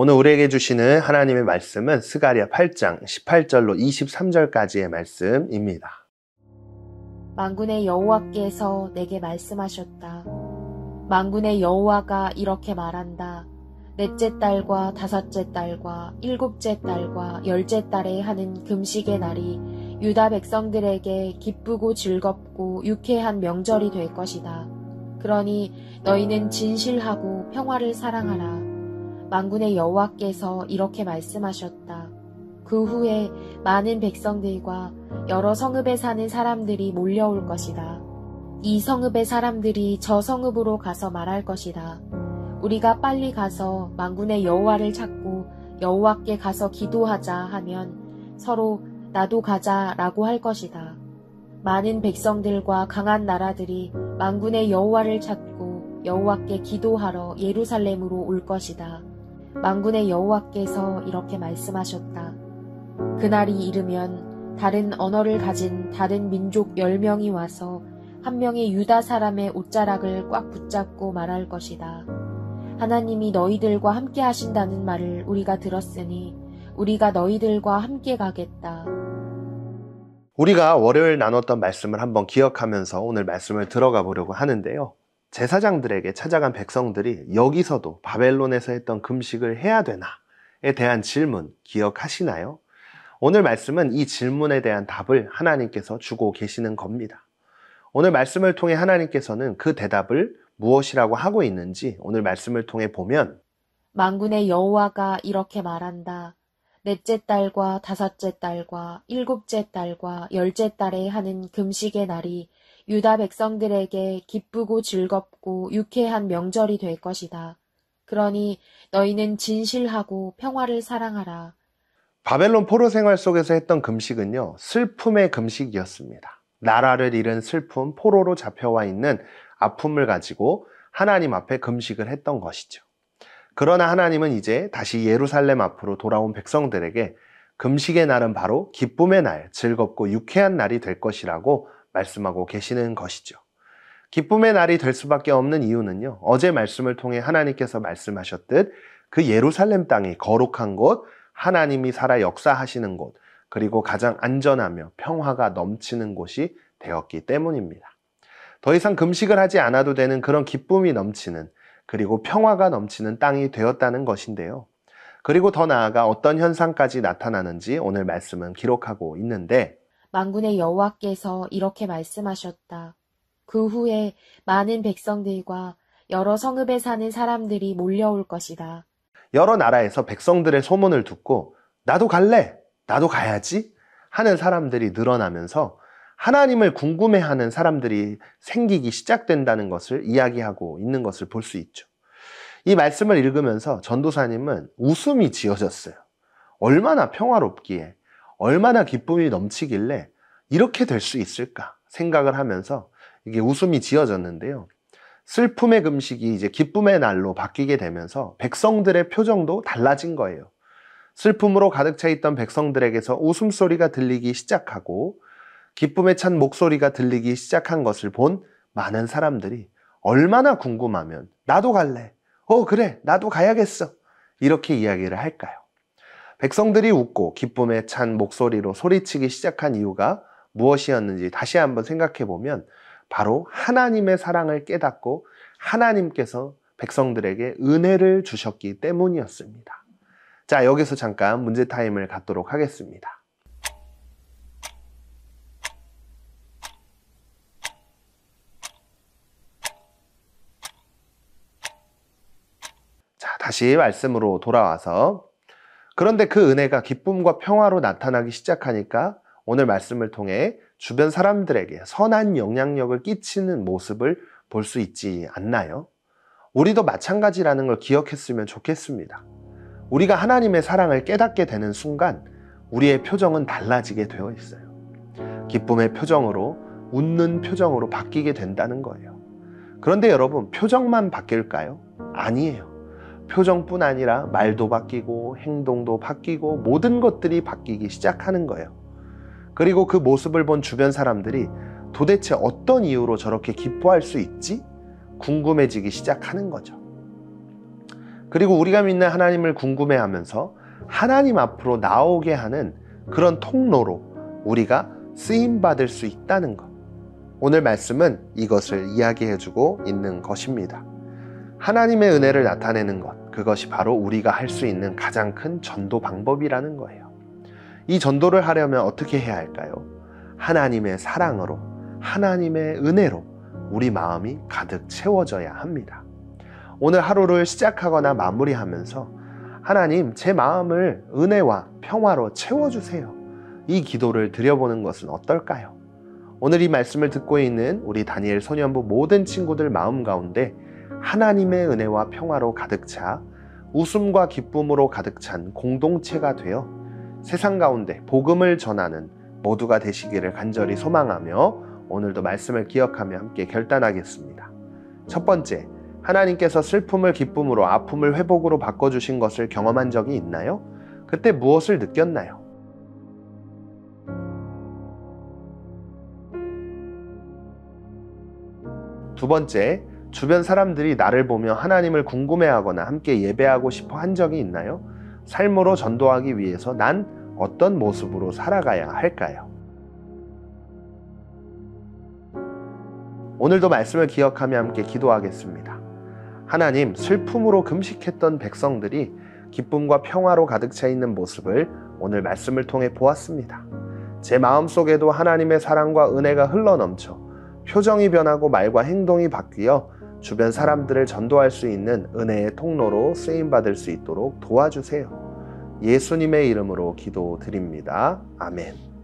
오늘 우리에게 주시는 하나님의 말씀은 스가랴 8장 18절로 23절까지의 말씀입니다. 만군의 여호와께서 내게 말씀하셨다. 만군의 여호와가 이렇게 말한다. 넷째 달과 다섯째 달과 일곱째 달과 열째 달에 하는 금식의 날이 유다 백성들에게 기쁘고 즐겁고 유쾌한 명절이 될 것이다. 그러니 너희는 진실하고 평화를 사랑하라. 만군의 여호와께서 이렇게 말씀하셨다. 그 후에 많은 백성들과 여러 성읍에 사는 사람들이 몰려올 것이다. 이 성읍의 사람들이 저 성읍으로 가서 말할 것이다. 우리가 빨리 가서 만군의 여호와를 찾고 여호와께 가서 기도하자 하면 서로 나도 가자라고 할 것이다. 많은 백성들과 강한 나라들이 만군의 여호와를 찾고 여호와께 기도하러 예루살렘으로 올 것이다. 만군의 여호와께서 이렇게 말씀하셨다. 그날이 이르면 다른 언어를 가진 다른 민족 10명이 와서 한 명의 유다 사람의 옷자락을 꽉 붙잡고 말할 것이다. 하나님이 너희들과 함께 하신다는 말을 우리가 들었으니 우리가 너희들과 함께 가겠다. 우리가 월요일 나눴던 말씀을 한번 기억하면서 오늘 말씀을 들어가 보려고 하는데요. 제사장들에게 찾아간 백성들이 여기서도 바벨론에서 했던 금식을 해야 되나에 대한 질문 기억하시나요? 오늘 말씀은 이 질문에 대한 답을 하나님께서 주고 계시는 겁니다. 오늘 말씀을 통해 하나님께서는 그 대답을 무엇이라고 하고 있는지 오늘 말씀을 통해 보면 만군의 여호와가 이렇게 말한다. 넷째 달과 다섯째 달과 일곱째 달과 열째 달에 하는 금식의 날이 유다 백성들에게 기쁘고 즐겁고 유쾌한 명절이 될 것이다. 그러니 너희는 진실하고 평화를 사랑하라. 바벨론 포로 생활 속에서 했던 금식은요, 슬픔의 금식이었습니다. 나라를 잃은 슬픔, 포로로 잡혀와 있는 아픔을 가지고 하나님 앞에 금식을 했던 것이죠. 그러나 하나님은 이제 다시 예루살렘 앞으로 돌아온 백성들에게 금식의 날은 바로 기쁨의 날, 즐겁고 유쾌한 날이 될 것이라고 말씀하고 계시는 것이죠. 기쁨의 날이 될 수밖에 없는 이유는요, 어제 말씀을 통해 하나님께서 말씀하셨듯 그 예루살렘 땅이 거룩한 곳, 하나님이 살아 역사하시는 곳, 그리고 가장 안전하며 평화가 넘치는 곳이 되었기 때문입니다. 더 이상 금식을 하지 않아도 되는 그런 기쁨이 넘치는, 그리고 평화가 넘치는 땅이 되었다는 것인데요. 그리고 더 나아가 어떤 현상까지 나타나는지 오늘 말씀은 기록하고 있는데 만군의 여호와께서 이렇게 말씀하셨다. 그 후에 많은 백성들과 여러 성읍에 사는 사람들이 몰려올 것이다. 여러 나라에서 백성들의 소문을 듣고 나도 갈래, 나도 가야지 하는 사람들이 늘어나면서 하나님을 궁금해하는 사람들이 생기기 시작된다는 것을 이야기하고 있는 것을 볼 수 있죠. 이 말씀을 읽으면서 전도사님은 웃음이 지어졌어요. 얼마나 평화롭기에, 얼마나 기쁨이 넘치길래 이렇게 될 수 있을까 생각을 하면서 이게 웃음이 지어졌는데요. 슬픔의 금식이 이제 기쁨의 날로 바뀌게 되면서 백성들의 표정도 달라진 거예요. 슬픔으로 가득 차 있던 백성들에게서 웃음소리가 들리기 시작하고 기쁨에 찬 목소리가 들리기 시작한 것을 본 많은 사람들이 얼마나 궁금하면 나도 갈래, 그래 나도 가야겠어 이렇게 이야기를 할까요? 백성들이 웃고 기쁨에 찬 목소리로 소리치기 시작한 이유가 무엇이었는지 다시 한번 생각해 보면 바로 하나님의 사랑을 깨닫고 하나님께서 백성들에게 은혜를 주셨기 때문이었습니다. 자, 여기서 잠깐 문제 타임을 갖도록 하겠습니다. 자, 다시 말씀으로 돌아와서 그런데 그 은혜가 기쁨과 평화로 나타나기 시작하니까 오늘 말씀을 통해 주변 사람들에게 선한 영향력을 끼치는 모습을 볼 수 있지 않나요? 우리도 마찬가지라는 걸 기억했으면 좋겠습니다. 우리가 하나님의 사랑을 깨닫게 되는 순간 우리의 표정은 달라지게 되어 있어요. 기쁨의 표정으로, 웃는 표정으로 바뀌게 된다는 거예요. 그런데 여러분, 표정만 바뀔까요? 아니에요. 표정뿐 아니라 말도 바뀌고 행동도 바뀌고 모든 것들이 바뀌기 시작하는 거예요. 그리고 그 모습을 본 주변 사람들이 도대체 어떤 이유로 저렇게 기뻐할 수 있지? 궁금해지기 시작하는 거죠. 그리고 우리가 믿는 하나님을 궁금해하면서 하나님 앞으로 나오게 하는 그런 통로로 우리가 쓰임받을 수 있다는 것. 오늘 말씀은 이것을 이야기해주고 있는 것입니다. 하나님의 은혜를 나타내는 것, 그것이 바로 우리가 할 수 있는 가장 큰 전도 방법이라는 거예요. 이 전도를 하려면 어떻게 해야 할까요? 하나님의 사랑으로, 하나님의 은혜로 우리 마음이 가득 채워져야 합니다. 오늘 하루를 시작하거나 마무리하면서 하나님, 제 마음을 은혜와 평화로 채워주세요. 이 기도를 드려보는 것은 어떨까요? 오늘 이 말씀을 듣고 있는 우리 다니엘 소년부 모든 친구들 마음 가운데 하나님의 은혜와 평화로 가득 차 웃음과 기쁨으로 가득 찬 공동체가 되어 세상 가운데 복음을 전하는 모두가 되시기를 간절히 소망하며 오늘도 말씀을 기억하며 함께 결단하겠습니다. 첫 번째, 하나님께서 슬픔을 기쁨으로 아픔을 회복으로 바꿔주신 것을 경험한 적이 있나요? 그때 무엇을 느꼈나요? 두 번째, 주변 사람들이 나를 보며 하나님을 궁금해하거나 함께 예배하고 싶어 한 적이 있나요? 삶으로 전도하기 위해서 난 어떤 모습으로 살아가야 할까요? 오늘도 말씀을 기억하며 함께 기도하겠습니다. 하나님, 슬픔으로 금식했던 백성들이 기쁨과 평화로 가득 차 있는 모습을 오늘 말씀을 통해 보았습니다. 제 마음속에도 하나님의 사랑과 은혜가 흘러넘쳐 표정이 변하고 말과 행동이 바뀌어 주변 사람들을 전도할 수 있는 은혜의 통로로 쓰임받을 수 있도록 도와주세요. 예수님의 이름으로 기도드립니다. 아멘.